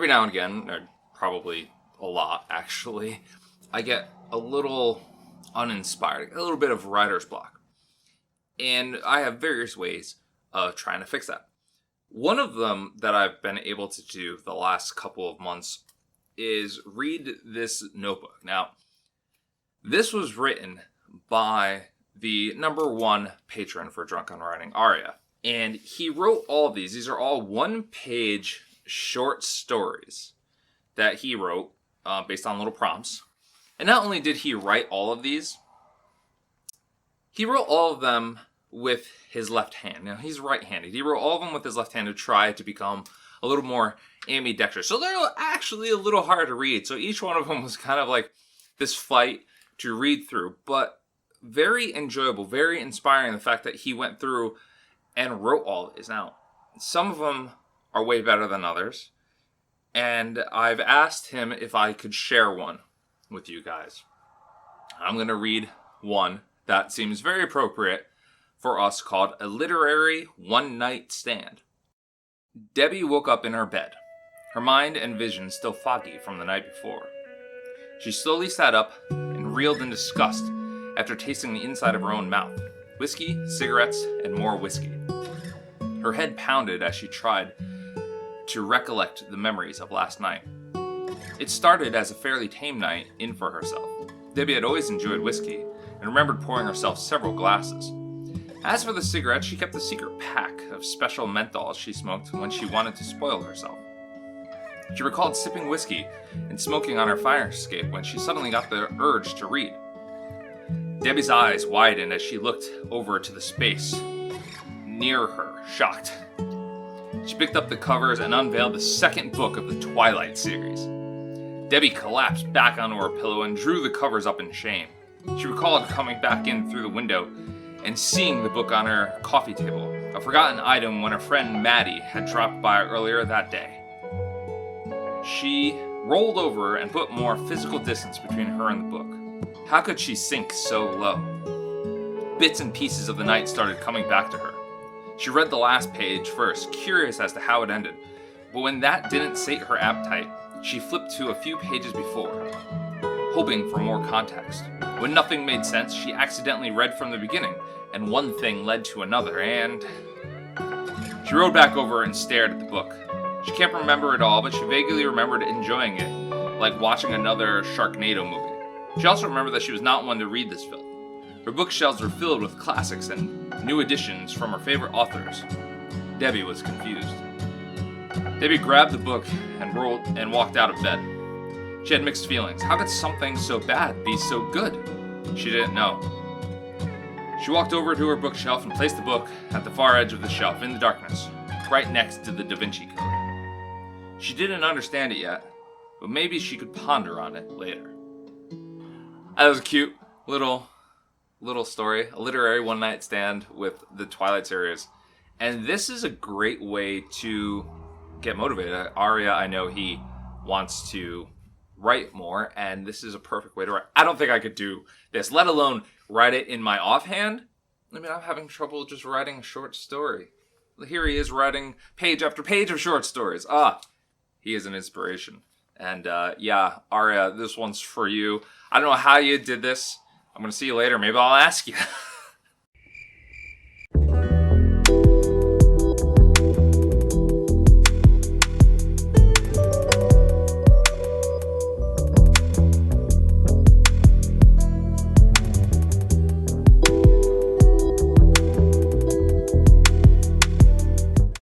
every now and again, or probably a lot actually, I get a little uninspired, a little bit of writer's block. And I have various ways of trying to fix that. One of them that I've been able to do the last couple of months is read this notebook. Now, this was written by the #1 patron for Drunk on Writing, Ariya. And he wrote all of these. These are all one-page short stories that he wrote based on little prompts. And not only did he write all of these, he wrote all of them with his left hand. Now, he's right-handed. He wrote all of them with his left hand to try to become a little more ambidextrous. So they're actually a little hard to read. So each one of them was kind of like this fight to read through. But very enjoyable, very inspiring, the fact that he went through and wrote all of these. Now, some of them are way better than others. And I've asked him if I could share one with you guys. I'm going to read one that seems very appropriate for us, called A Literary One-Night Stand. Debbie woke up in her bed, her mind and vision still foggy from the night before. She slowly sat up and reeled in disgust after tasting the inside of her own mouth. Whiskey, cigarettes, and more whiskey. Her head pounded as she tried to recollect the memories of last night. It started as a fairly tame night in for herself. Debbie had always enjoyed whiskey and remembered pouring herself several glasses. As for the cigarettes, she kept a secret pack of special menthols she smoked when she wanted to spoil herself. She recalled sipping whiskey and smoking on her fire escape when she suddenly got the urge to read. Debbie's eyes widened as she looked over to the space near her, shocked. She picked up the covers and unveiled the second book of the Twilight series. Debbie collapsed back onto her pillow and drew the covers up in shame. She recalled coming back in through the window and seeing the book on her coffee table, a forgotten item when her friend Maddie had dropped by earlier that day. She rolled over and put more physical distance between her and the book. How could she sink so low? Bits and pieces of the night started coming back to her. She read the last page first, curious as to how it ended, but when that didn't sate her appetite, she flipped to a few pages before, hoping for more context. When nothing made sense, she accidentally read from the beginning, and one thing led to another, and she rode back over and stared at the book. She can't remember it all, but she vaguely remembered enjoying it, like watching another Sharknado movie. She also remembered that she was not one to read this filth. Her bookshelves were filled with classics and new editions from her favorite authors. Debbie was confused. Debbie grabbed the book and walked out of bed. She had mixed feelings. How could something so bad be so good? She didn't know. She walked over to her bookshelf and placed the book at the far edge of the shelf in the darkness, right next to the Da Vinci Code. She didn't understand it yet, but maybe she could ponder on it later. That was a cute little story, a literary one-night stand with the Twilight series. And this is a great way to get motivated. Ariya, I know he wants to write more, and this is a perfect way to write. I don't think I could do this, let alone write it in my offhand. I mean, I'm having trouble just writing a short story. Here he is writing page after page of short stories. He is an inspiration. And yeah, Ariya, this one's for you. I don't know how you did this. I'm going to see you later. Maybe I'll ask you.